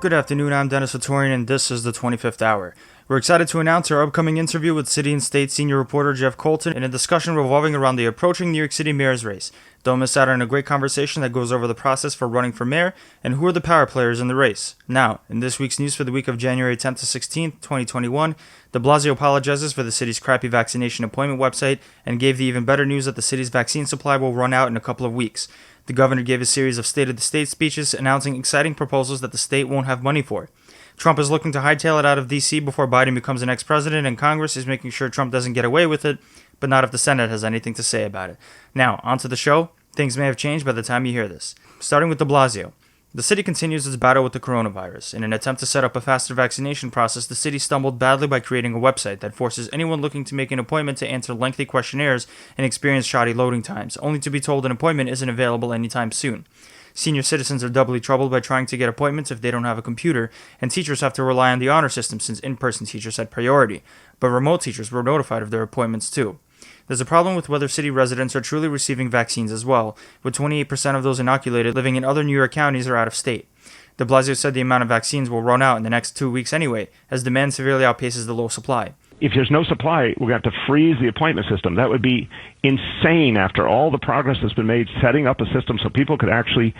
Good afternoon, I'm Dennis Vittorian, and this is the 25th Hour. We're excited to announce our upcoming interview with City and State senior reporter Jeff Colton in a discussion revolving around the approaching New York City mayor's race. Don't miss out on a great conversation that goes over the process for running for mayor and who are the power players in the race. Now, in this week's news for the week of January 10th to 16th, 2021, de Blasio apologizes for the city's crappy vaccination appointment website and gave the even better news that the city's vaccine supply will run out in a couple of weeks. The governor gave a series of State of the State speeches announcing exciting proposals that the state won't have money for. Trump is looking to hightail it out of D.C. before Biden becomes the next president, and Congress is making sure Trump doesn't get away with it, but not if the Senate has anything to say about it. Now, onto the show. Things may have changed by the time you hear this. Starting with de Blasio. The city continues its battle with the coronavirus. In an attempt to set up a faster vaccination process, the city stumbled badly by creating a website that forces anyone looking to make an appointment to answer lengthy questionnaires and experience shoddy loading times, only to be told an appointment isn't available anytime soon. Senior citizens are doubly troubled by trying to get appointments if they don't have a computer, and teachers have to rely on the honor system since in-person teachers had priority, but remote teachers were notified of their appointments too. There's a problem with whether city residents are truly receiving vaccines as well, with 28% of those inoculated living in other New York counties or out of state. De Blasio said the amount of vaccines will run out in the next 2 weeks anyway, as demand severely outpaces the low supply. If there's no supply, we're going to have to freeze the appointment system. That would be insane after all the progress that's been made setting up a system so people could actually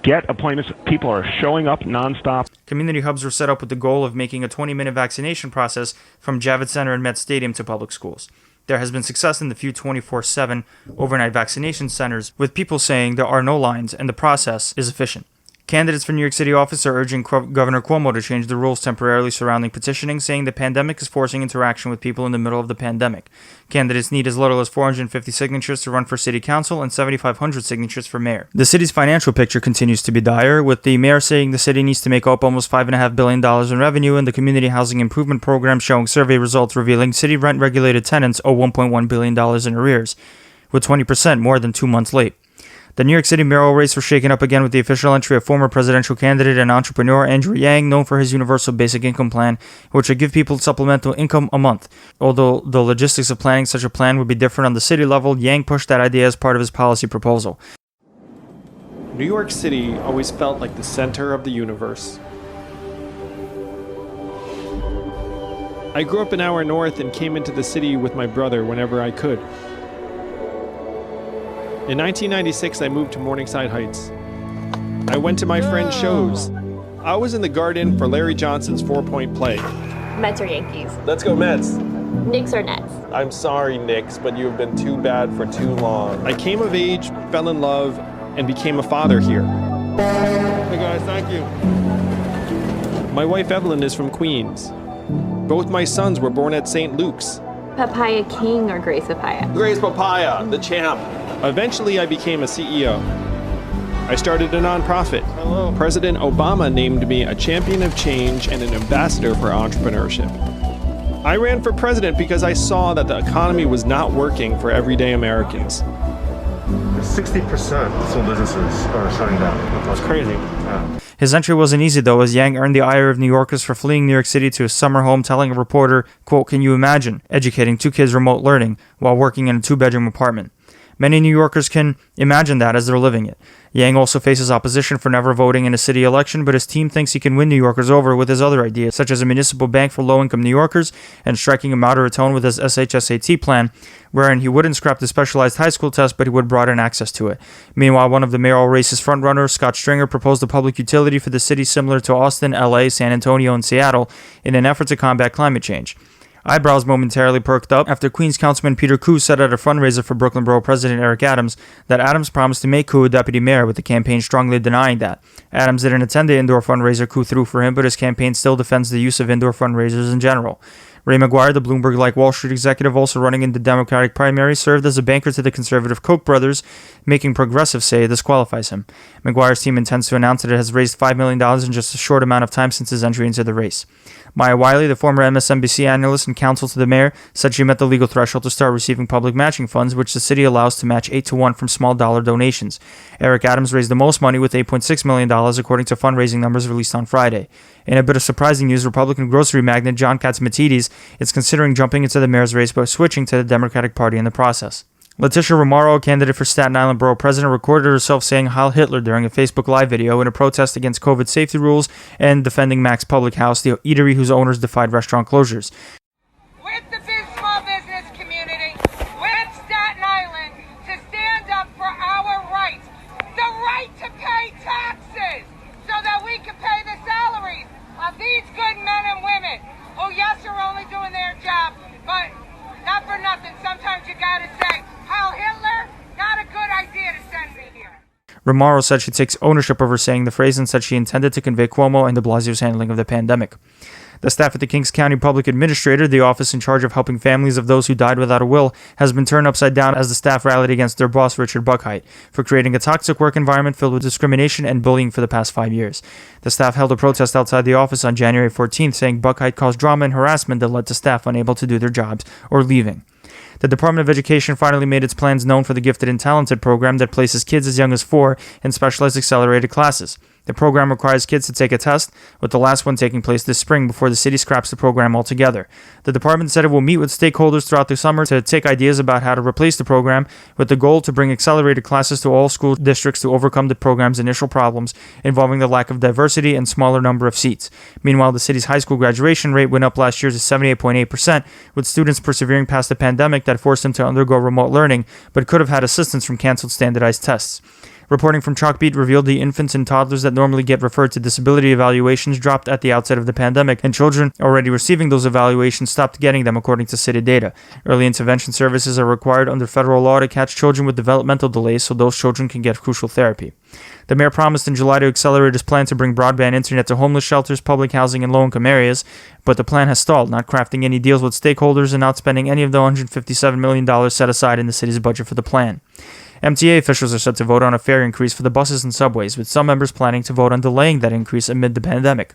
get appointments. People are showing up nonstop. Community hubs were set up with the goal of making a 20-minute vaccination process from Javits Center and Met Stadium to public schools. There has been success in the few 24/7 overnight vaccination centers, with people saying there are no lines and the process is efficient. Candidates for New York City office are urging Governor Cuomo to change the rules temporarily surrounding petitioning, saying the pandemic is forcing interaction with people in the middle of the pandemic. Candidates need as little as 450 signatures to run for city council and 7,500 signatures for mayor. The city's financial picture continues to be dire, with the mayor saying the city needs to make up almost $5.5 billion in revenue, and the community housing improvement program showing survey results revealing city rent-regulated tenants owe $1.1 billion in arrears, with 20% more than 2 months late. The New York City mayoral race was shaken up again with the official entry of former presidential candidate and entrepreneur Andrew Yang, known for his universal basic income plan, which would give people supplemental income a month. Although the logistics of planning such a plan would be different on the city level, Yang pushed that idea as part of his policy proposal. New York City always felt like the center of the universe. I grew up an hour north and came into the city with my brother whenever I could. In 1996, I moved to Morningside Heights. I went to my friend's shows. I was in the Garden for Larry Johnson's 4-point play. Mets or Yankees? Let's go Mets. Knicks or Nets? I'm sorry, Knicks, but you have been too bad for too long. I came of age, fell in love, and became a father here. Hey guys, thank you. My wife Evelyn is from Queens. Both my sons were born at St. Luke's. Papaya King or Grace Papaya? Grace Papaya, the champ. Eventually, I became a CEO. I started a nonprofit. Hello. President Obama named me a champion of change and an ambassador for entrepreneurship. I ran for president because I saw that the economy was not working for everyday Americans. 60% of small businesses are shutting down. That's crazy. Yeah. His entry wasn't easy, though, as Yang earned the ire of New Yorkers for fleeing New York City to his summer home, telling a reporter, quote, "Can you imagine educating 2 kids remote learning while working in a 2-bedroom apartment?" Many New Yorkers can imagine that as they're living it. Yang also faces opposition for never voting in a city election, but his team thinks he can win New Yorkers over with his other ideas, such as a municipal bank for low-income New Yorkers and striking a moderate tone with his SHSAT plan, wherein he wouldn't scrap the specialized high school test, but he would broaden access to it. Meanwhile, one of the mayoral race's frontrunners, Scott Stringer, proposed a public utility for the city similar to Austin, LA, San Antonio, and Seattle in an effort to combat climate change. Eyebrows momentarily perked up after Queens Councilman Peter Koo said at a fundraiser for Brooklyn Borough President Eric Adams that Adams promised to make Koo a deputy mayor, with the campaign strongly denying that. Adams didn't attend the indoor fundraiser Koo threw for him, but his campaign still defends the use of indoor fundraisers in general. Ray McGuire, the Bloomberg-like Wall Street executive also running in the Democratic primary, served as a banker to the conservative Koch brothers, making progressives say this qualifies him. McGuire's team intends to announce that it has raised $5 million in just a short amount of time since his entry into the race. Maya Wiley, the former MSNBC analyst and counsel to the mayor, said she met the legal threshold to start receiving public matching funds, which the city allows to match 8-to-1 from small dollar donations. Eric Adams raised the most money with $8.6 million, according to fundraising numbers released on Friday. In a bit of surprising news, Republican grocery magnate John Catsimatidis is considering jumping into the mayor's race by switching to the Democratic Party in the process. Letitia Romaro, a candidate for Staten Island Borough President, recorded herself saying Heil Hitler during a Facebook Live video in a protest against COVID safety rules and defending Mac's Public House, the eatery whose owners defied restaurant closures. With the small business community, with Staten Island, to stand up for our rights, the right to pay taxes so that we can pay the salaries of these good men and women who, yes, are only doing their job, but not for nothing. Sometimes you gotta say, Heil Hitler, not a good idea to send me here. Romaro said she takes ownership of her saying the phrase and said she intended to convey Cuomo and de Blasio's handling of the pandemic. The staff at the Kings County Public Administrator, the office in charge of helping families of those who died without a will, has been turned upside down as the staff rallied against their boss, Richard Buckheit, for creating a toxic work environment filled with discrimination and bullying for the past 5 years. The staff held a protest outside the office on January 14th, saying Buckheit caused drama and harassment that led to staff unable to do their jobs or leaving. The Department of Education finally made its plans known for the Gifted and Talented program that places kids as young as 4 in specialized accelerated classes. The program requires kids to take a test, with the last one taking place this spring before the city scraps the program altogether. The department said it will meet with stakeholders throughout the summer to take ideas about how to replace the program, with the goal to bring accelerated classes to all school districts to overcome the program's initial problems involving the lack of diversity and smaller number of seats. Meanwhile, the city's high school graduation rate went up last year to 78.8%, with students persevering past the pandemic that forced them to undergo remote learning, but could have had assistance from canceled standardized tests. Reporting from Chalkbeat revealed the infants and toddlers that normally get referred to disability evaluations dropped at the outset of the pandemic, and children already receiving those evaluations stopped getting them, according to city data. Early intervention services are required under federal law to catch children with developmental delays so those children can get crucial therapy. The mayor promised in July to accelerate his plan to bring broadband internet to homeless shelters, public housing, and low-income areas, but the plan has stalled, not crafting any deals with stakeholders and not spending any of the $157 million set aside in the city's budget for the plan. MTA officials are set to vote on a fare increase for the buses and subways, with some members planning to vote on delaying that increase amid the pandemic.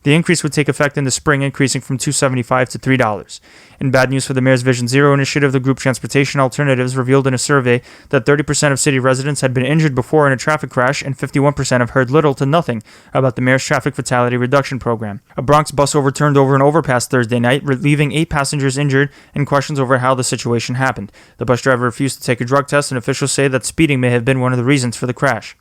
The increase would take effect in the spring, increasing from $2.75 to $3. In bad news for the mayor's Vision Zero initiative, the group Transportation Alternatives revealed in a survey that 30% of city residents had been injured before in a traffic crash, and 51% have heard little to nothing about the mayor's traffic fatality reduction program. A Bronx bus overturned over an overpass Thursday night, leaving 8 passengers injured, and questions over how the situation happened. The bus driver refused to take a drug test, and officials say that speeding may have been one of the reasons for the crash.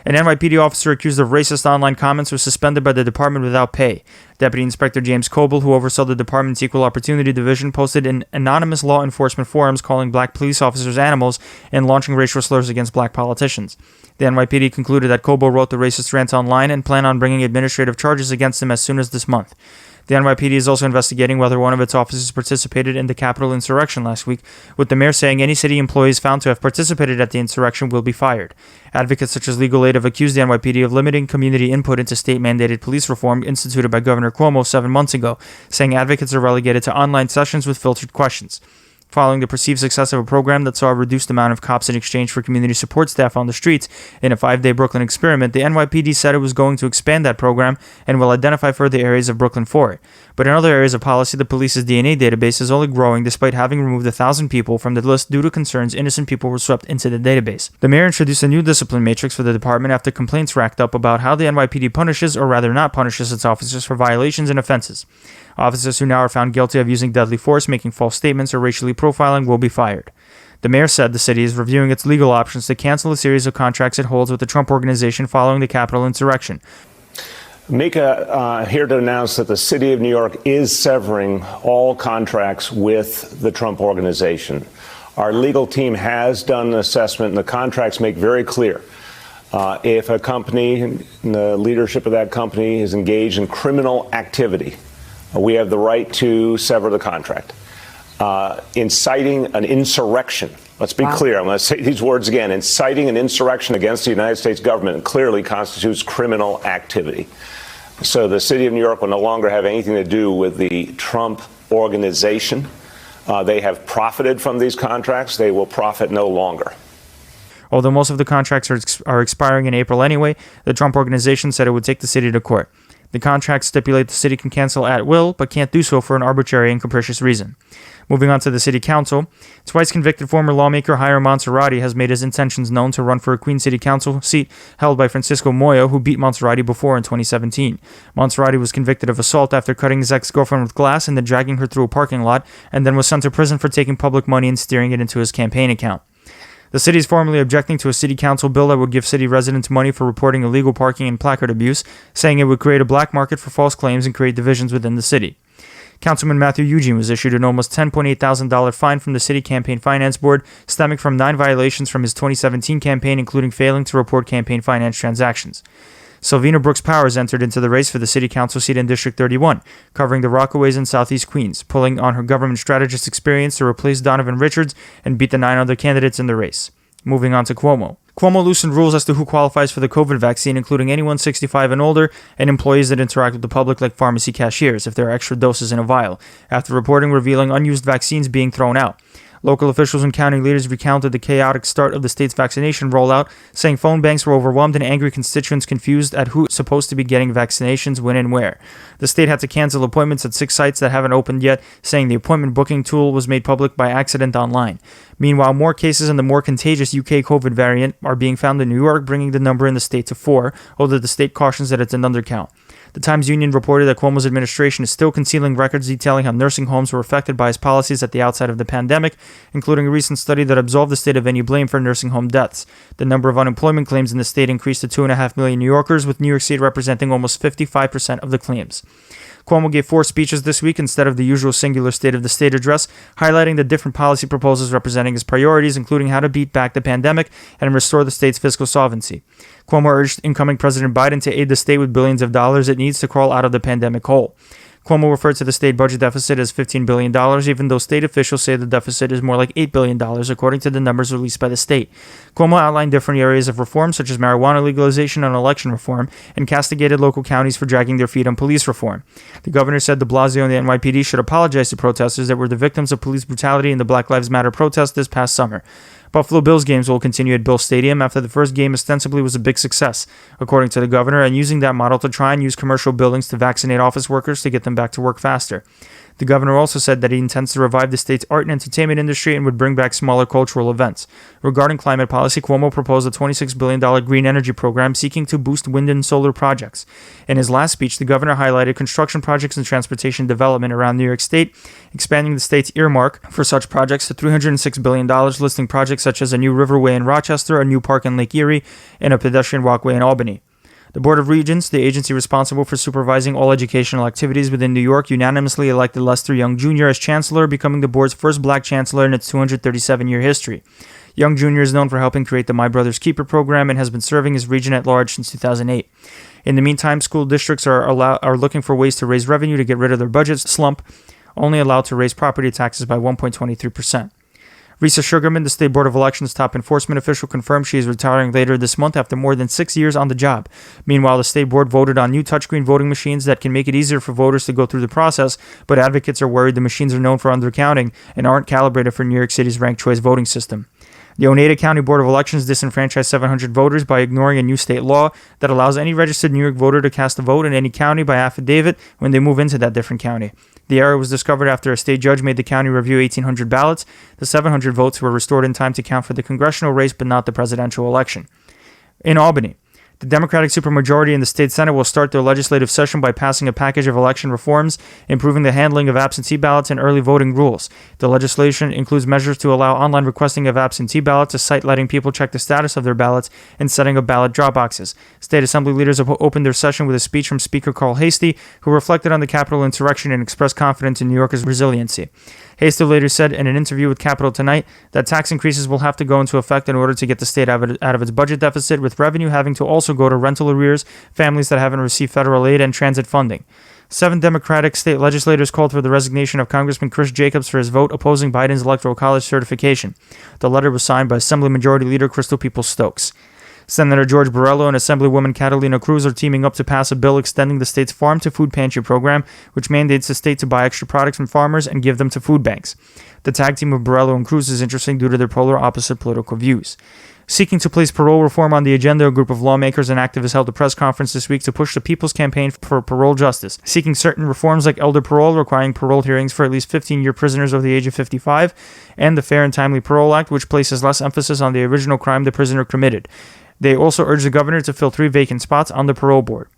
An NYPD officer accused of racist online comments was suspended by the department without pay. Deputy Inspector James Coble, who oversaw the department's Equal Opportunity Division, posted in anonymous law enforcement forums calling black police officers animals and launching racial slurs against black politicians. The NYPD concluded that Coble wrote the racist rant online and plan on bringing administrative charges against him as soon as this month. The NYPD is also investigating whether one of its officers participated in the Capitol insurrection last week, with the mayor saying any city employees found to have participated at the insurrection will be fired. Advocates such as Legal Aid have accused the NYPD of limiting community input into state-mandated police reform instituted by Governor Cuomo 7 months ago, saying advocates are relegated to online sessions with filtered questions. Following the perceived success of a program that saw a reduced amount of cops in exchange for community support staff on the streets in a 5-day Brooklyn experiment, the NYPD said it was going to expand that program and will identify further areas of Brooklyn for it. But in other areas of policy, the police's DNA database is only growing despite having removed 1,000 people from the list due to concerns innocent people were swept into the database. The mayor introduced a new discipline matrix for the department after complaints racked up about how the NYPD punishes, or rather not punishes, its officers for violations and offenses. Officers who now are found guilty of using deadly force, making false statements, or racially profiling will be fired. The mayor said the city is reviewing its legal options to cancel a series of contracts it holds with the Trump Organization following the Capitol insurrection. Mika here to announce that the city of New York is severing all contracts with the Trump Organization. Our legal team has done an assessment, and the contracts make very clear if a company, and the leadership of that company, is engaged in criminal activity, we have the right to sever the contract. Inciting an insurrection. Let's be clear. I'm going to say these words again. Inciting an insurrection against the United States government clearly constitutes criminal activity. So the city of New York will no longer have anything to do with the Trump Organization. They have profited from these contracts. They will profit no longer. Although most of the contracts are expiring in April anyway, the Trump Organization said it would take the city to court. The contracts stipulate the city can cancel at will, but can't do so for an arbitrary and capricious reason. Moving on to the city council, twice convicted former lawmaker Hiram Monserrati has made his intentions known to run for a Queens City Council seat held by Francisco Moya, who beat Monserrati before in 2017. Monserrati was convicted of assault after cutting his ex-girlfriend with glass and then dragging her through a parking lot, and then was sent to prison for taking public money and steering it into his campaign account. The city is formally objecting to a city council bill that would give city residents money for reporting illegal parking and placard abuse, saying it would create a black market for false claims and create divisions within the city. Councilman Matthew Eugene was issued an almost $10.8 thousand fine from the City Campaign Finance Board, stemming from 9 violations from his 2017 campaign, including failing to report campaign finance transactions. Sylvina Brooks Powers entered into the race for the City Council seat in District 31, covering the Rockaways and Southeast Queens, pulling on her government strategist experience to replace Donovan Richards and beat the 9 other candidates in the race. Moving on to Cuomo. Cuomo loosened rules as to who qualifies for the COVID vaccine, including anyone 65 and older and employees that interact with the public like pharmacy cashiers if there are extra doses in a vial, after reporting revealing unused vaccines being thrown out. Local officials and county leaders recounted the chaotic start of the state's vaccination rollout, saying phone banks were overwhelmed and angry constituents confused at who's supposed to be getting vaccinations, when, and where. The state had to cancel appointments at 6 sites that haven't opened yet, saying the appointment booking tool was made public by accident online. Meanwhile, more cases in the more contagious UK COVID variant are being found in New York, bringing the number in the state to 4, although the state cautions that it's an undercount. The Times-Union reported that Cuomo's administration is still concealing records detailing how nursing homes were affected by his policies at the outset of the pandemic, including a recent study that absolved the state of any blame for nursing home deaths. The number of unemployment claims in the state increased to 2.5 million New Yorkers, with New York State representing almost 55% of the claims. Cuomo gave 4 speeches this week instead of the usual singular State of the State address, highlighting the different policy proposals representing his priorities, including how to beat back the pandemic and restore the state's fiscal solvency. Cuomo urged incoming President Biden to aid the state with billions of dollars it needs to crawl out of the pandemic hole. Cuomo referred to the state budget deficit as $15 billion, even though state officials say the deficit is more like $8 billion, according to the numbers released by the state. Cuomo outlined different areas of reform, such as marijuana legalization and election reform, and castigated local counties for dragging their feet on police reform. The governor said de Blasio and the NYPD should apologize to protesters that were the victims of police brutality in the Black Lives Matter protest this past summer. Buffalo Bills games will continue at Bill Stadium after the first game ostensibly was a big success, according to the governor, and using that model to try and use commercial buildings to vaccinate office workers to get them back to work faster. The governor also said that he intends to revive the state's art and entertainment industry and would bring back smaller cultural events. Regarding climate policy, Cuomo proposed a $26 billion green energy program seeking to boost wind and solar projects. In his last speech, the governor highlighted construction projects and transportation development around New York State, expanding the state's earmark for such projects to $306 billion, listing projects such as a new riverway in Rochester, a new park in Lake Erie, and a pedestrian walkway in Albany. The Board of Regents, the agency responsible for supervising all educational activities within New York, unanimously elected Lester Young Jr. as chancellor, becoming the board's first black chancellor in its 237-year history. Young Jr. is known for helping create the My Brother's Keeper program and has been serving as regent at large since 2008. In the meantime, school districts are looking for ways to raise revenue to get rid of their budget slump, only allowed to raise property taxes by 1.23%. Risa Sugarman, the State Board of Elections top enforcement official, confirmed she is retiring later this month after more than 6 years on the job. Meanwhile, the State Board voted on new touchscreen voting machines that can make it easier for voters to go through the process, but advocates are worried the machines are known for undercounting and aren't calibrated for New York City's ranked choice voting system. The Oneida County Board of Elections disenfranchised 700 voters by ignoring a new state law that allows any registered New York voter to cast a vote in any county by affidavit when they move into that different county. The error was discovered after a state judge made the county review 1,800 ballots. The 700 votes were restored in time to count for the congressional race but not the presidential election. In Albany, the Democratic supermajority in the state Senate will start their legislative session by passing a package of election reforms, improving the handling of absentee ballots and early voting rules. The legislation includes measures to allow online requesting of absentee ballots, a site letting people check the status of their ballots, and setting up ballot drop boxes. State Assembly leaders have opened their session with a speech from Speaker Carl Hastie, who reflected on the Capitol insurrection and expressed confidence in New Yorkers' resiliency. Hastie later said in an interview with Capital Tonight that tax increases will have to go into effect in order to get the state out of its budget deficit, with revenue having to also go to rental arrears, families that haven't received federal aid, and transit funding. 7 Democratic state legislators called for the resignation of Congressman Chris Jacobs for his vote opposing Biden's Electoral College certification. The letter was signed by Assembly Majority Leader Crystal Peoples-Stokes. Senator George Borrello and Assemblywoman Catalina Cruz are teaming up to pass a bill extending the state's farm-to-food pantry program, which mandates the state to buy extra products from farmers and give them to food banks. The tag team of Borrello and Cruz is interesting due to their polar opposite political views. Seeking to place parole reform on the agenda, a group of lawmakers and activists held a press conference this week to push the People's Campaign for Parole Justice, seeking certain reforms like elder parole, requiring parole hearings for at least 15-year prisoners over the age of 55, and the Fair and Timely Parole Act, which places less emphasis on the original crime the prisoner committed. They also urged the governor to fill 3 vacant spots on the parole board.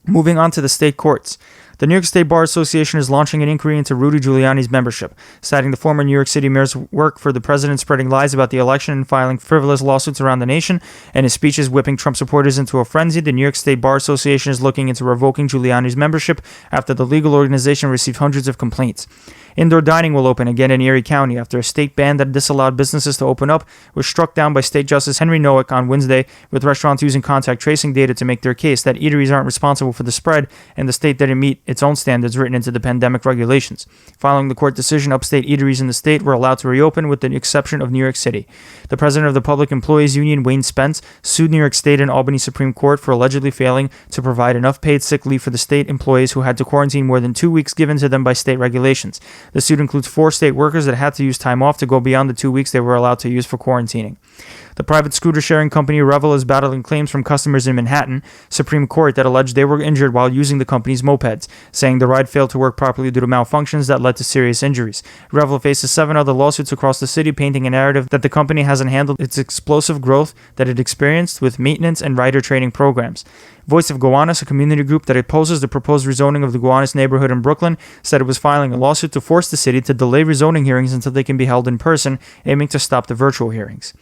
Moving on to the state courts. The New York State Bar Association is launching an inquiry into Rudy Giuliani's membership, citing the former New York City mayor's work for the president spreading lies about the election and filing frivolous lawsuits around the nation, and his speeches whipping Trump supporters into a frenzy. The New York State Bar Association is looking into revoking Giuliani's membership after the legal organization received hundreds of complaints. Indoor dining will open again in Erie County after a state ban that disallowed businesses to open up was struck down by State Justice Henry Nowak on Wednesday, with restaurants using contact tracing data to make their case that eateries aren't responsible for the spread and the state didn't meet its own standards written into the pandemic regulations. Following the court decision, upstate eateries in the state were allowed to reopen with the exception of New York City. The president of the Public Employees Union, Wayne Spence, sued New York State and Albany Supreme Court for allegedly failing to provide enough paid sick leave for the state employees who had to quarantine more than 2 weeks given to them by state regulations. The suit includes 4 state workers that had to use time off to go beyond the 2 weeks they were allowed to use for quarantining. The private scooter sharing company Revel is battling claims from customers in Manhattan Supreme Court that alleged they were injured while using the company's mopeds, saying the ride failed to work properly due to malfunctions that led to serious injuries. Revel faces 7 other lawsuits across the city, painting a narrative that the company hasn't handled its explosive growth that it experienced with maintenance and rider training programs. Voice of Gowanus, a community group that opposes the proposed rezoning of the Gowanus neighborhood in Brooklyn, said it was filing a lawsuit to force the city to delay rezoning hearings until they can be held in person, aiming to stop the virtual hearings.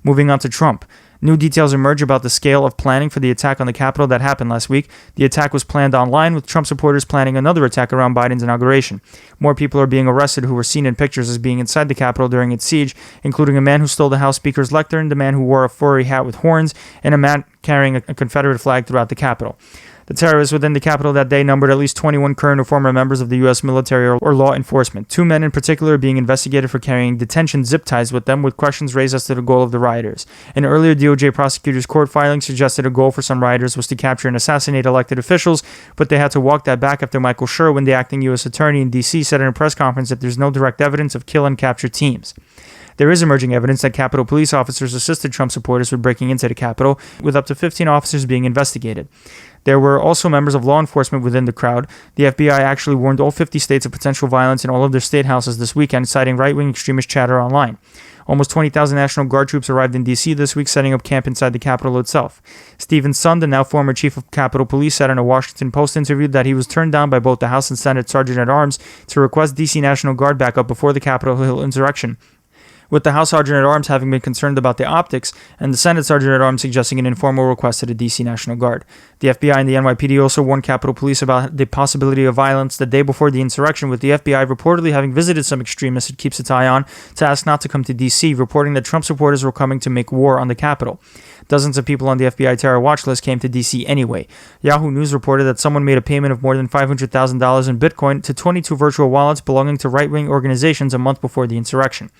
Moving on to Trump. New details emerge about the scale of planning for the attack on the Capitol that happened last week. The attack was planned online, with Trump supporters planning another attack around Biden's inauguration. More people are being arrested who were seen in pictures as being inside the Capitol during its siege, including a man who stole the House Speaker's lectern, the man who wore a furry hat with horns, and a man carrying a Confederate flag throughout the Capitol. The terrorists within the Capitol that day numbered at least 21 current or former members of the U.S. military or law enforcement. 2 men in particular are being investigated for carrying detention zip ties with them, with questions raised as to the goal of the rioters. An earlier DOJ prosecutor's court filing suggested a goal for some rioters was to capture and assassinate elected officials, but they had to walk that back after Michael Sherwin, the acting U.S. attorney in D.C., said in a press conference that there's no direct evidence of kill and capture teams. There is emerging evidence that Capitol police officers assisted Trump supporters with breaking into the Capitol, with up to 15 officers being investigated. There were also members of law enforcement within the crowd. The FBI actually warned all 50 states of potential violence in all of their state houses this weekend, citing right-wing extremist chatter online. Almost 20,000 National Guard troops arrived in D.C. this week, setting up camp inside the Capitol itself. Stephen Sund, the now former chief of Capitol Police, said in a Washington Post interview that he was turned down by both the House and Senate Sergeant-at-Arms to request D.C. National Guard backup before the Capitol Hill insurrection, with the House Sergeant-at-Arms having been concerned about the optics, and the Senate Sergeant-at-Arms suggesting an informal request to the D.C. National Guard. The FBI and the NYPD also warned Capitol Police about the possibility of violence the day before the insurrection, with the FBI reportedly having visited some extremists it keeps its eye on to ask not to come to D.C., reporting that Trump supporters were coming to make war on the Capitol. Dozens of people on the FBI terror watch list came to D.C. anyway. Yahoo News reported that someone made a payment of more than $500,000 in Bitcoin to 22 virtual wallets belonging to right-wing organizations a month before the insurrection.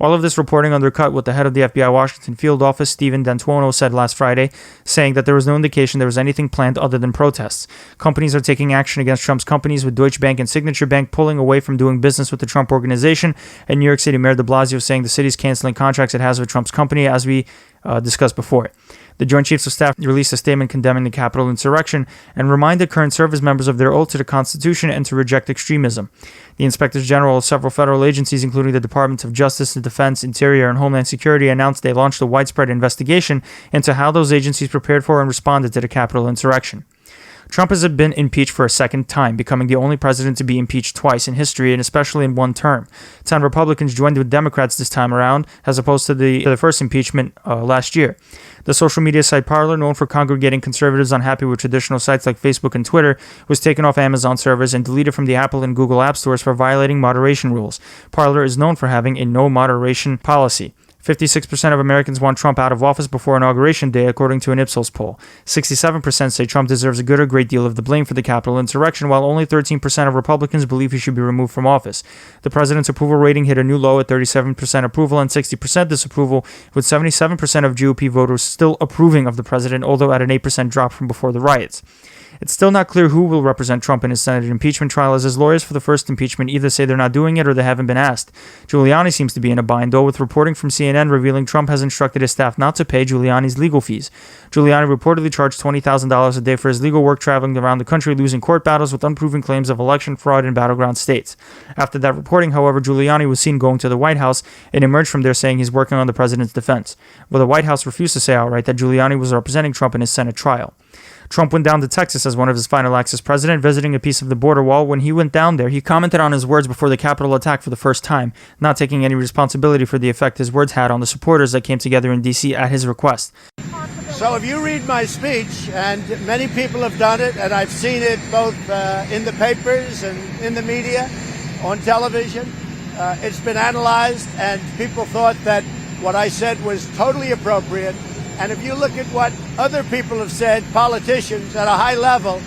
All of this reporting undercut what the head of the FBI Washington field office, Stephen D'Antuono, said last Friday, saying that there was no indication there was anything planned other than protests. Companies are taking action against Trump's companies, with Deutsche Bank and Signature Bank pulling away from doing business with the Trump Organization, and New York City Mayor de Blasio saying the city's canceling contracts it has with Trump's company, as we discussed before. The Joint Chiefs of Staff released a statement condemning the Capitol insurrection and reminded current service members of their oath to the Constitution and to reject extremism. The Inspectors General of several federal agencies, including the Departments of Justice, Defense, Interior, and Homeland Security, announced they launched a widespread investigation into how those agencies prepared for and responded to the Capitol insurrection. Trump has been impeached for a second time, becoming the only president to be impeached twice in history, and especially in one term. 10 Republicans joined with Democrats this time around, as opposed to the first impeachment last year. The social media site Parler, known for congregating conservatives unhappy with traditional sites like Facebook and Twitter, was taken off Amazon servers and deleted from the Apple and Google app stores for violating moderation rules. Parler is known for having a no moderation policy. 56% of Americans want Trump out of office before Inauguration Day, according to an Ipsos poll. 67% say Trump deserves a good or great deal of the blame for the Capitol insurrection, while only 13% of Republicans believe he should be removed from office. The president's approval rating hit a new low at 37% approval and 60% disapproval, with 77% of GOP voters still approving of the president, although at an 8% drop from before the riots. It's still not clear who will represent Trump in his Senate impeachment trial, as his lawyers for the first impeachment either say they're not doing it or they haven't been asked. Giuliani seems to be in a bind, though, with reporting from CNN revealing Trump has instructed his staff not to pay Giuliani's legal fees. Giuliani reportedly charged $20,000 a day for his legal work traveling around the country, losing court battles with unproven claims of election fraud in battleground states. After that reporting, however, Giuliani was seen going to the White House and emerged from there saying he's working on the president's defense, where the White House refused to say outright that Giuliani was representing Trump in his Senate trial. Trump went down to Texas as one of his final acts as president, visiting a piece of the border wall. When he went down there, he commented on his words before the Capitol attack for the first time, not taking any responsibility for the effect his words had on the supporters that came together in D.C. at his request. So if you read my speech, and many people have done it, and I've seen it both in the papers and in the media, on television, it's been analyzed, and people thought that what I said was totally appropriate. And if you look at what other people have said, politicians at a high level,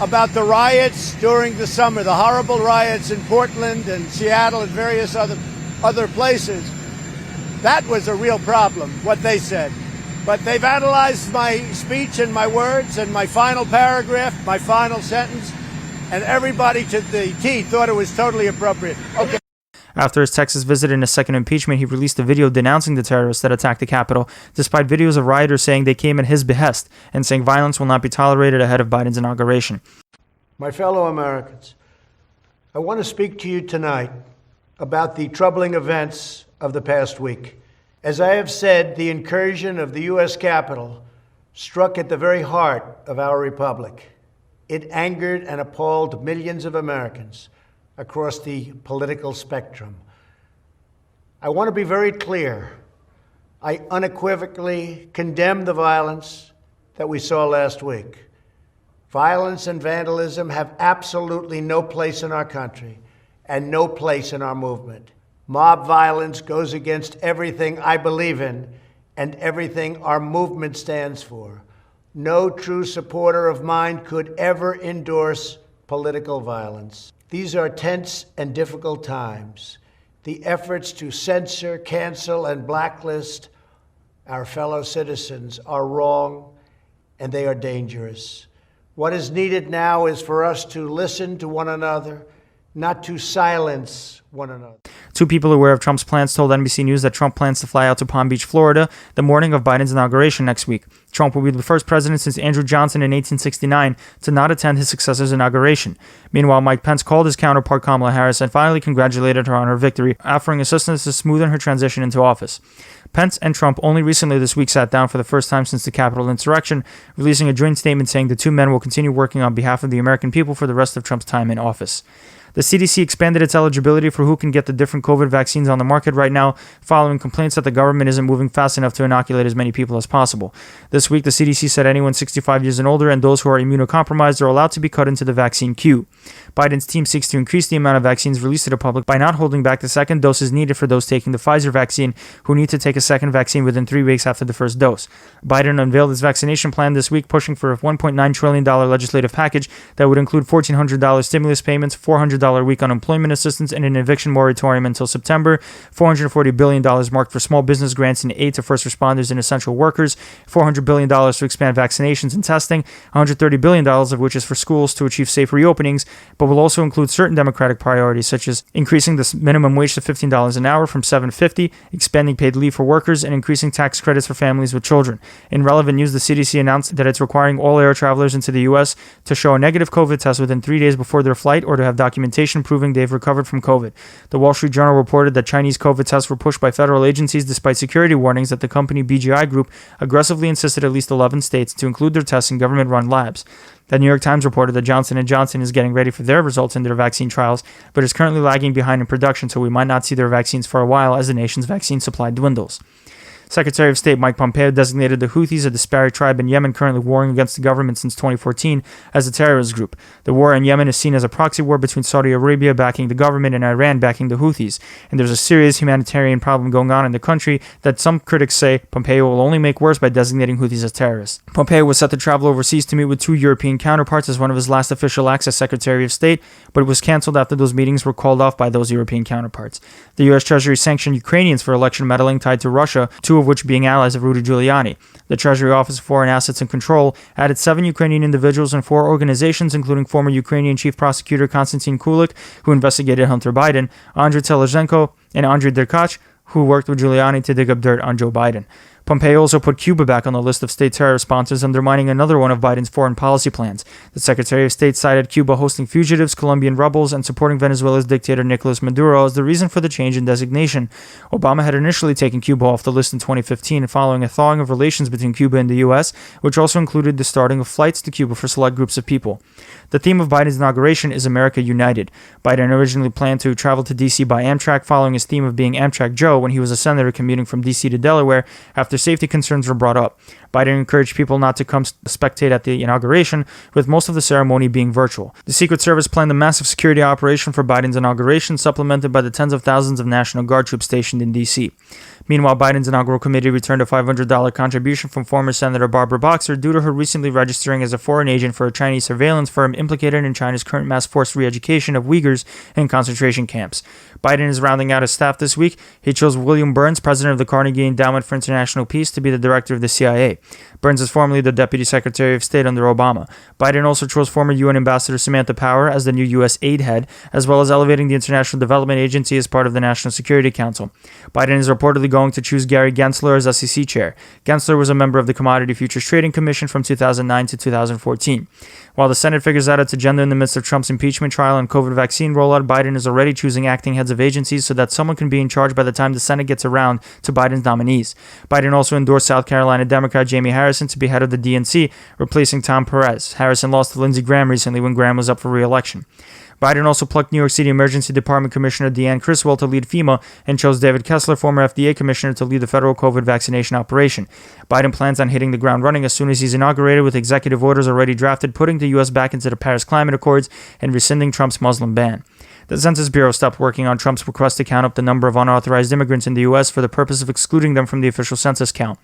about the riots during the summer, the horrible riots in Portland and Seattle and various other places, that was a real problem, what they said. But they've analyzed my speech and my words and my final paragraph, my final sentence, and everybody to the T thought it was totally appropriate. Okay. After his Texas visit and his second impeachment, he released a video denouncing the terrorists that attacked the Capitol, despite videos of rioters saying they came at his behest and saying violence will not be tolerated ahead of Biden's inauguration. My fellow Americans, I want to speak to you tonight about the troubling events of the past week. As I have said, the incursion of the U.S. Capitol struck at the very heart of our republic. It angered and appalled millions of Americans across the political spectrum. I want to be very clear. I unequivocally condemn the violence that we saw last week. Violence and vandalism have absolutely no place in our country and no place in our movement. Mob violence goes against everything I believe in and everything our movement stands for. No true supporter of mine could ever endorse political violence. These are tense and difficult times. The efforts to censor, cancel, and blacklist our fellow citizens are wrong, and they are dangerous. What is needed now is for us to listen to one another, not to silence one another. Two people aware of Trump's plans told NBC News that Trump plans to fly out to Palm Beach, Florida, the morning of Biden's inauguration next week. Trump will be the first president since Andrew Johnson in 1869 to not attend his successor's inauguration. Meanwhile, Mike Pence called his counterpart Kamala Harris and finally congratulated her on her victory, offering assistance to smoothen her transition into office. Pence and Trump only recently this week sat down for the first time since the Capitol insurrection, releasing a joint statement saying the two men will continue working on behalf of the American people for the rest of Trump's time in office. The CDC expanded its eligibility for who can get the different COVID vaccines on the market right now, following complaints that the government isn't moving fast enough to inoculate as many people as possible. This week, the CDC said anyone 65 years and older and those who are immunocompromised are allowed to be cut into the vaccine queue. Biden's team seeks to increase the amount of vaccines released to the public by not holding back the second doses needed for those taking the Pfizer vaccine who need to take a second vaccine within 3 weeks after the first dose. Biden unveiled his vaccination plan this week, pushing for a $1.9 trillion legislative package that would include $1,400 stimulus payments, $400 week unemployment assistance, and an eviction moratorium until September, $440 billion marked for small business grants and aid to first responders and essential workers, $400 billion to expand vaccinations and testing, $130 billion of which is for schools to achieve safe reopenings, but will also include certain Democratic priorities such as increasing the minimum wage to $15 an hour from $7.50, expanding paid leave for workers, and increasing tax credits for families with children. In relevant news, the CDC announced that it's requiring all air travelers into the U.S. to show a negative COVID test within 3 days before their flight or to have documentation proving they've recovered from COVID. The Wall Street Journal reported that Chinese COVID tests were pushed by federal agencies despite security warnings that the company BGI Group aggressively insisted at least 11 states to include their tests in government-run labs. The New York Times reported that Johnson & Johnson is getting ready for their results in their vaccine trials, but is currently lagging behind in production, so we might not see their vaccines for a while as the nation's vaccine supply dwindles. Secretary of State Mike Pompeo designated the Houthis, a disparate tribe in Yemen currently warring against the government since 2014, as a terrorist group. The war in Yemen is seen as a proxy war between Saudi Arabia backing the government and Iran backing the Houthis, and there's a serious humanitarian problem going on in the country that some critics say Pompeo will only make worse by designating Houthis as terrorists. Pompeo was set to travel overseas to meet with two European counterparts as one of his last official acts as Secretary of State, but it was cancelled after those meetings were called off by those European counterparts. The U.S. Treasury sanctioned Ukrainians for election meddling tied to Russia. Two 2 of which being allies of Rudy Giuliani. The Treasury Office of Foreign Assets and Control added 7 Ukrainian individuals and 4 organizations, including former Ukrainian Chief Prosecutor Konstantin Kulik, who investigated Hunter Biden, Andriy Telezhenko, and Andriy Derkach, who worked with Giuliani to dig up dirt on Joe Biden. Pompeo also put Cuba back on the list of state terror sponsors, undermining another one of Biden's foreign policy plans. The Secretary of State cited Cuba hosting fugitives, Colombian rebels, and supporting Venezuela's dictator Nicolas Maduro as the reason for the change in designation. Obama had initially taken Cuba off the list in 2015 following a thawing of relations between Cuba and the U.S., which also included the starting of flights to Cuba for select groups of people. The theme of Biden's inauguration is America United. Biden originally planned to travel to D.C. by Amtrak, following his theme of being Amtrak Joe when he was a senator commuting from D.C. to Delaware after safety concerns were brought up. Biden encouraged people not to come spectate at the inauguration, with most of the ceremony being virtual. The Secret Service planned a massive security operation for Biden's inauguration, supplemented by the tens of thousands of National Guard troops stationed in D.C. Meanwhile, Biden's inaugural committee returned a $500 contribution from former Senator Barbara Boxer due to her recently registering as a foreign agent for a Chinese surveillance firm implicated in China's current mass forced re-education of Uyghurs in concentration camps. Biden is rounding out his staff this week. He chose William Burns, president of the Carnegie Endowment for International Peace, to be the director of the CIA. Burns is formerly the Deputy Secretary of State under Obama. Biden also chose former UN Ambassador Samantha Power as the new U.S. aid head, as well as elevating the International Development Agency as part of the National Security Council. Biden is reportedly going to choose Gary Gensler as SEC chair. Gensler was a member of the Commodity Futures Trading Commission from 2009 to 2014. While the Senate figures out its agenda in the midst of Trump's impeachment trial and COVID vaccine rollout, Biden is already choosing acting heads of agencies so that someone can be in charge by the time the Senate gets around to Biden's nominees. Biden also endorsed South Carolina Democrat Jamie Harrison to be head of the DNC, replacing Tom Perez. Harrison lost to Lindsey Graham recently when Graham was up for re-election. Biden also plucked New York City Emergency Department Commissioner Deanne Criswell to lead FEMA and chose David Kessler, former FDA Commissioner, to lead the federal COVID vaccination operation. Biden plans on hitting the ground running as soon as he's inaugurated, with executive orders already drafted putting the U.S. back into the Paris Climate Accords and rescinding Trump's Muslim ban. The Census Bureau stopped working on Trump's request to count up the number of unauthorized immigrants in the U.S. for the purpose of excluding them from the official census count.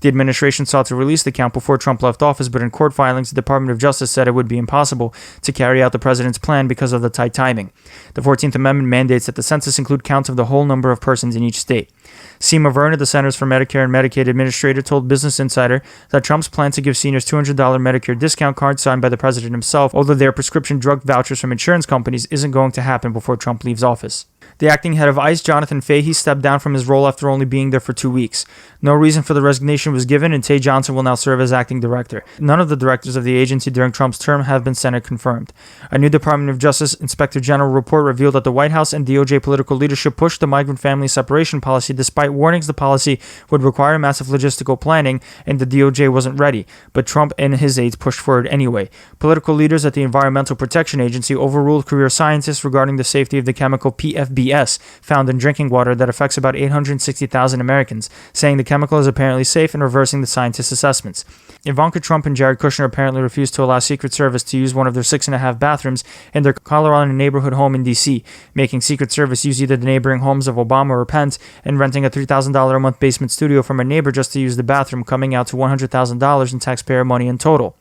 The administration sought to release the count before Trump left office, but in court filings, the Department of Justice said it would be impossible to carry out the president's plan because of the tight timing. The 14th Amendment mandates that the census include counts of the whole number of persons in each state. Seema Verna, the Centers for Medicare and Medicaid administrator, told Business Insider that Trump's plan to give seniors $200 Medicare discount cards signed by the president himself, although their prescription drug vouchers from insurance companies, isn't going to happen before Trump leaves office. The acting head of ICE, Jonathan Fahey, stepped down from his role after only being there for 2 weeks. No reason for the resignation was given, and Tay Johnson will now serve as acting director. None of the directors of the agency during Trump's term have been Senate confirmed. A new Department of Justice Inspector General report revealed that the White House and DOJ political leadership pushed the migrant family separation policy despite warnings the policy would require massive logistical planning, and the DOJ wasn't ready. But Trump and his aides pushed for it anyway. Political leaders at the Environmental Protection Agency overruled career scientists regarding the safety of the chemical PFBS found in drinking water that affects about 860,000 Americans, saying the chemical is apparently safe and reversing the scientists' assessments. Ivanka Trump and Jared Kushner apparently refused to allow Secret Service to use one of their 6.5 bathrooms in their Colorado neighborhood home in D.C., making Secret Service use either the neighboring homes of Obama or Pence and renting a $3,000 a month basement studio from a neighbor just to use the bathroom, coming out to $100,000 in taxpayer money in total.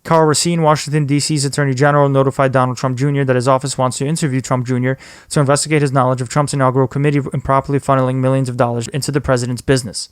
Carl Racine, Washington, D.C.'s Attorney General, notified Donald Trump Jr. that his office wants to interview Trump Jr. to investigate his knowledge of Trump's inaugural committee improperly funneling millions of dollars into the president's business.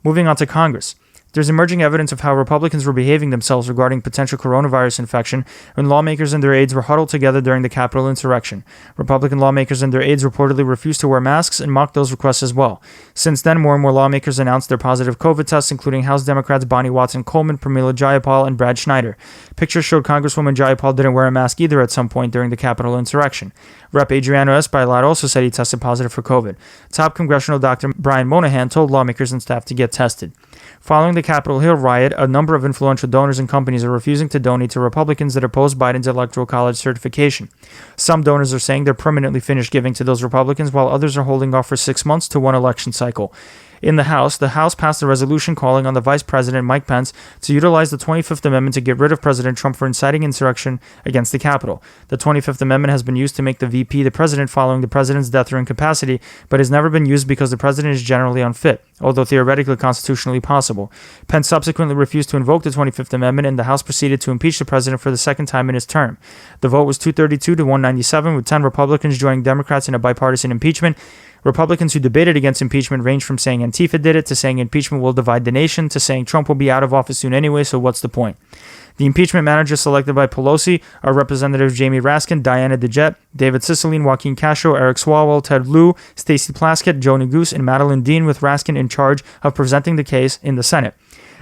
Moving on to Congress. There's emerging evidence of how Republicans were behaving themselves regarding potential coronavirus infection when lawmakers and their aides were huddled together during the Capitol insurrection. Republican lawmakers and their aides reportedly refused to wear masks and mocked those requests as well. Since then, more and more lawmakers announced their positive COVID tests, including House Democrats Bonnie Watson-Coleman, Pramila Jayapal, and Brad Schneider. Pictures showed Congresswoman Jayapal didn't wear a mask either at some point during the Capitol insurrection. Rep. Adriano Espaillat also said he tested positive for COVID. Top congressional doctor Brian Moynihan told lawmakers and staff to get tested. Following the Capitol Hill riot, a number of influential donors and companies are refusing to donate to Republicans that oppose Biden's Electoral College certification. Some donors are saying they're permanently finished giving to those Republicans, while others are holding off for 6 months to one election cycle. In the House passed a resolution calling on the Vice President, Mike Pence, to utilize the 25th Amendment to get rid of President Trump for inciting insurrection against the Capitol. The 25th Amendment has been used to make the VP the president following the president's death or incapacity, but has never been used because the president is generally unfit, although theoretically constitutionally possible. Pence subsequently refused to invoke the 25th Amendment, and the House proceeded to impeach the president for the second time in his term. The vote was 232 to 197, with 10 Republicans joining Democrats in a bipartisan impeachment. Republicans who debated against impeachment ranged from saying Antifa did it to saying impeachment will divide the nation to saying Trump will be out of office soon anyway, so what's the point? The impeachment managers selected by Pelosi are Representatives Jamie Raskin, Diana DeJette, David Cicilline, Joaquin Castro, Eric Swalwell, Ted Lieu, Stacey Plaskett, Joe Neguse, and Madeline Dean, with Raskin in charge of presenting the case in the Senate.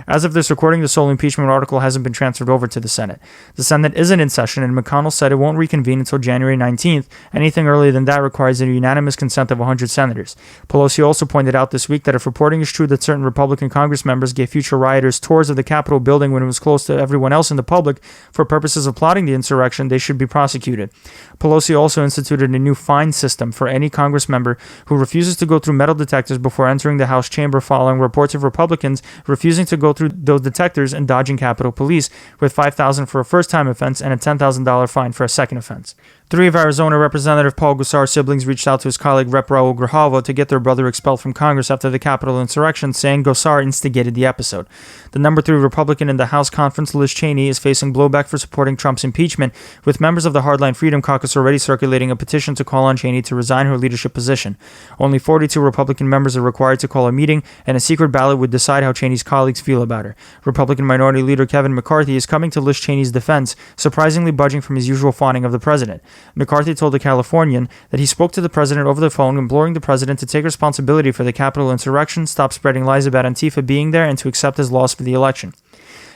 As of this recording, the sole impeachment article hasn't been transferred over to the Senate. The Senate isn't in session, and McConnell said it won't reconvene until January 19th. Anything earlier than that requires the unanimous consent of 100 senators. Pelosi also pointed out this week that if reporting is true that certain Republican Congress members gave future rioters tours of the Capitol building when it was closed to everyone else in the public for purposes of plotting the insurrection, they should be prosecuted. Pelosi also instituted a new fine system for any Congress member who refuses to go through metal detectors before entering the House chamber, following reports of Republicans refusing to go through those detectors and dodging Capitol Police, with $5,000 for a first-time offense and a $10,000 fine for a second offense. 3 of Arizona Representative Paul Gosar's siblings reached out to his colleague Rep. Raul Grijalva to get their brother expelled from Congress after the Capitol insurrection, saying Gosar instigated the episode. The number 3 Republican in the House conference, Liz Cheney, is facing blowback for supporting Trump's impeachment, with members of the Hardline Freedom Caucus already circulating a petition to call on Cheney to resign her leadership position. Only 42 Republican members are required to call a meeting, and a secret ballot would decide how Cheney's colleagues feel about her. Republican Minority Leader Kevin McCarthy is coming to Liz Cheney's defense, surprisingly budging from his usual fawning of the president. McCarthy told the Californian that he spoke to the president over the phone, imploring the president to take responsibility for the Capitol insurrection, stop spreading lies about Antifa being there, and to accept his loss for the election.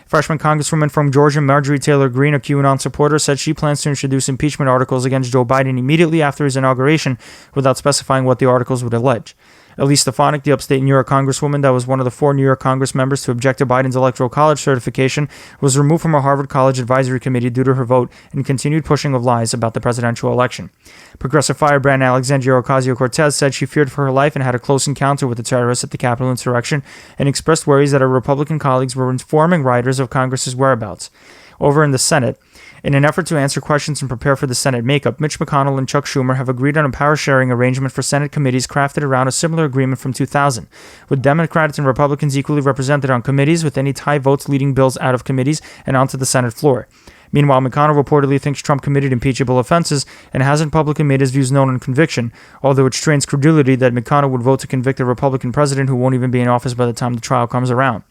Freshman Congresswoman from Georgia, Marjorie Taylor Greene, a QAnon supporter, said she plans to introduce impeachment articles against Joe Biden immediately after his inauguration, without specifying what the articles would allege. Elise Stefanik, the upstate New York Congresswoman that was one of the 4 New York Congress members to object to Biden's Electoral College certification, was removed from a Harvard College advisory committee due to her vote and continued pushing of lies about the presidential election. Progressive firebrand Alexandria Ocasio-Cortez said she feared for her life and had a close encounter with the terrorists at the Capitol insurrection, and expressed worries that her Republican colleagues were informing rioters of Congress's whereabouts. Over in the Senate, in an effort to answer questions and prepare for the Senate makeup, Mitch McConnell and Chuck Schumer have agreed on a power-sharing arrangement for Senate committees crafted around a similar agreement from 2000, with Democrats and Republicans equally represented on committees, with any tie votes leading bills out of committees and onto the Senate floor. Meanwhile, McConnell reportedly thinks Trump committed impeachable offenses and hasn't publicly made his views known on conviction, although it strains credulity that McConnell would vote to convict a Republican president who won't even be in office by the time the trial comes around.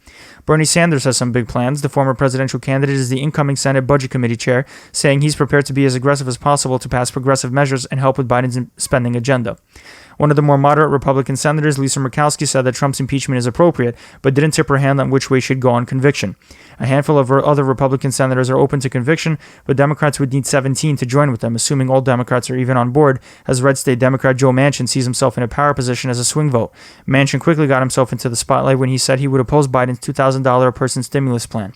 Bernie Sanders has some big plans. The former presidential candidate is the incoming Senate Budget Committee chair, saying he's prepared to be as aggressive as possible to pass progressive measures and help with Biden's spending agenda. One of the more moderate Republican senators, Lisa Murkowski, said that Trump's impeachment is appropriate, but didn't tip her hand on which way she'd go on conviction. A handful of other Republican senators are open to conviction, but Democrats would need 17 to join with them, assuming all Democrats are even on board, as Red State Democrat Joe Manchin sees himself in a power position as a swing vote. Manchin quickly got himself into the spotlight when he said he would oppose Biden's $2,000 a person stimulus plan.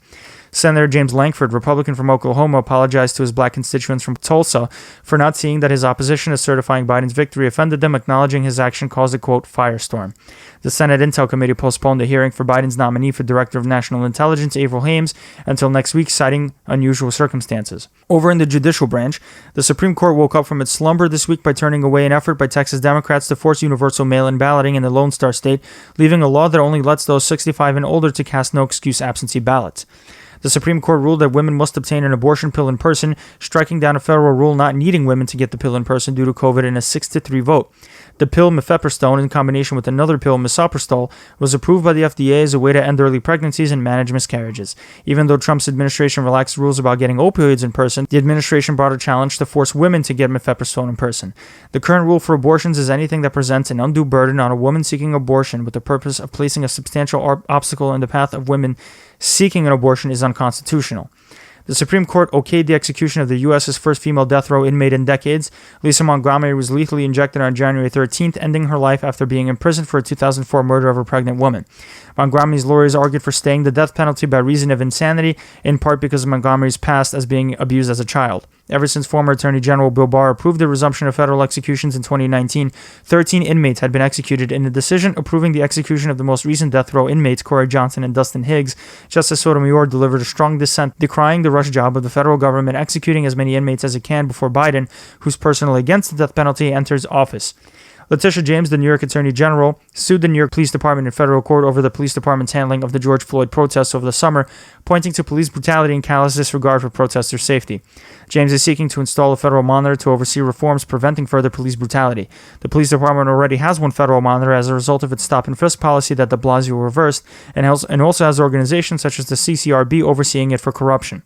Senator James Lankford, Republican from Oklahoma, apologized to his black constituents from Tulsa for not seeing that his opposition to certifying Biden's victory offended them, acknowledging his action caused a, quote, firestorm. The Senate Intel Committee postponed the hearing for Biden's nominee for Director of National Intelligence, Avril Hames, until next week, citing unusual circumstances. Over in the judicial branch, the Supreme Court woke up from its slumber this week by turning away an effort by Texas Democrats to force universal mail-in balloting in the Lone Star State, leaving a law that only lets those 65 and older to cast no-excuse absentee ballots. The Supreme Court ruled that women must obtain an abortion pill in person, striking down a federal rule not needing women to get the pill in person due to COVID in a 6-3 vote. The pill mifepristone, in combination with another pill, misoprostol, was approved by the FDA as a way to end early pregnancies and manage miscarriages. Even though Trump's administration relaxed rules about getting opioids in person, the administration brought a challenge to force women to get mifepristone in person. The current rule for abortions is anything that presents an undue burden on a woman seeking abortion with the purpose of placing a substantial obstacle in the path of women seeking an abortion is unconstitutional. The Supreme Court okayed the execution of the U.S.'s first female death row inmate in decades. Lisa Montgomery was lethally injected on January 13th, ending her life after being imprisoned for a 2004 murder of a pregnant woman. Montgomery's lawyers argued for staying the death penalty by reason of insanity, in part because of Montgomery's past as being abused as a child. Ever since former Attorney General Bill Barr approved the resumption of federal executions in 2019, 13 inmates had been executed. In a decision approving the execution of the most recent death row inmates, Corey Johnson and Dustin Higgs, Justice Sotomayor delivered a strong dissent, decrying the rush job of the federal government executing as many inmates as it can before Biden, who's personally against the death penalty, enters office. Letitia James, the New York Attorney General, sued the New York Police Department in federal court over the police department's handling of the George Floyd protests over the summer, pointing to police brutality and callous disregard for protesters' safety. James is seeking to install a federal monitor to oversee reforms preventing further police brutality. The police department already has one federal monitor as a result of its stop and frisk policy that de Blasio reversed, and also has organizations such as the CCRB overseeing it for corruption.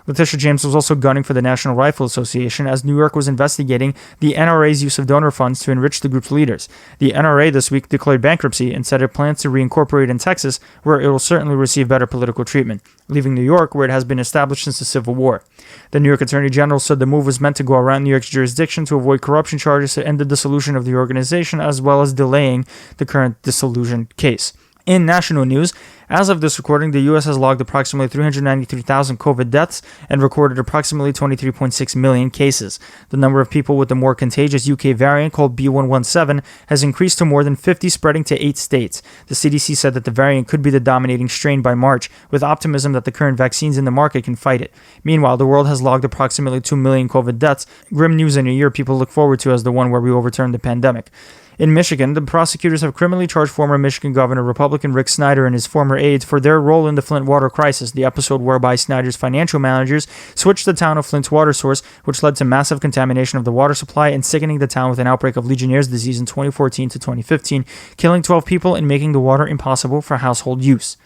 Letitia James was also gunning for the National Rifle Association as New York was investigating the NRA's use of donor funds to enrich the group's leaders. The NRA this week declared bankruptcy and said it plans to reincorporate in Texas, where it will certainly receive better political treatment, leaving New York, where it has been established since the Civil War. The New York Attorney General said the move was meant to go around New York's jurisdiction to avoid corruption charges to end the dissolution of the organization, as well as delaying the current dissolution case. In national news, as of this recording, the U.S. has logged approximately 393,000 COVID deaths and recorded approximately 23.6 million cases. The number of people with the more contagious UK variant called B117 has increased to more than 50, spreading to 8 states. The CDC said that the variant could be the dominating strain by March, with optimism that the current vaccines in the market can fight it. Meanwhile, the world has logged approximately 2 million COVID deaths, grim news in a year people look forward to as the one where we overturned the pandemic. In Michigan, the prosecutors have criminally charged former Michigan Governor Republican Rick Snyder and his former aides for their role in the Flint water crisis, the episode whereby Snyder's financial managers switched the town of Flint's water source, which led to massive contamination of the water supply and sickening the town with an outbreak of Legionnaire's disease in 2014 to 2015, killing 12 people and making the water impossible for household use.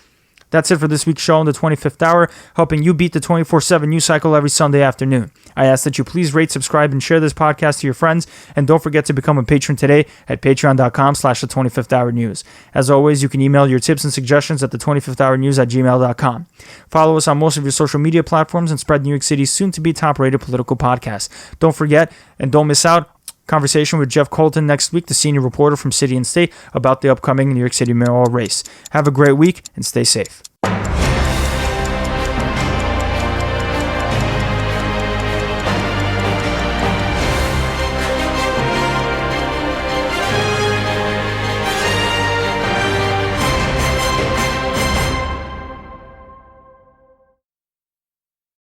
That's it for this week's show in the 25th hour, helping you beat the 24/7 news cycle every Sunday afternoon. I ask that you please rate, subscribe, and share this podcast to your friends, and don't forget to become a patron today at patreon.com/the25thhournews. As always, you can email your tips and suggestions at the25thhournews@gmail.com. Follow us on most of your social media platforms and spread New York City's soon-to-be top-rated political podcast. Don't forget, and don't miss out, conversation with Jeff Colton next week, the senior reporter from City and State, about the upcoming New York City mayoral race. Have a great week and stay safe.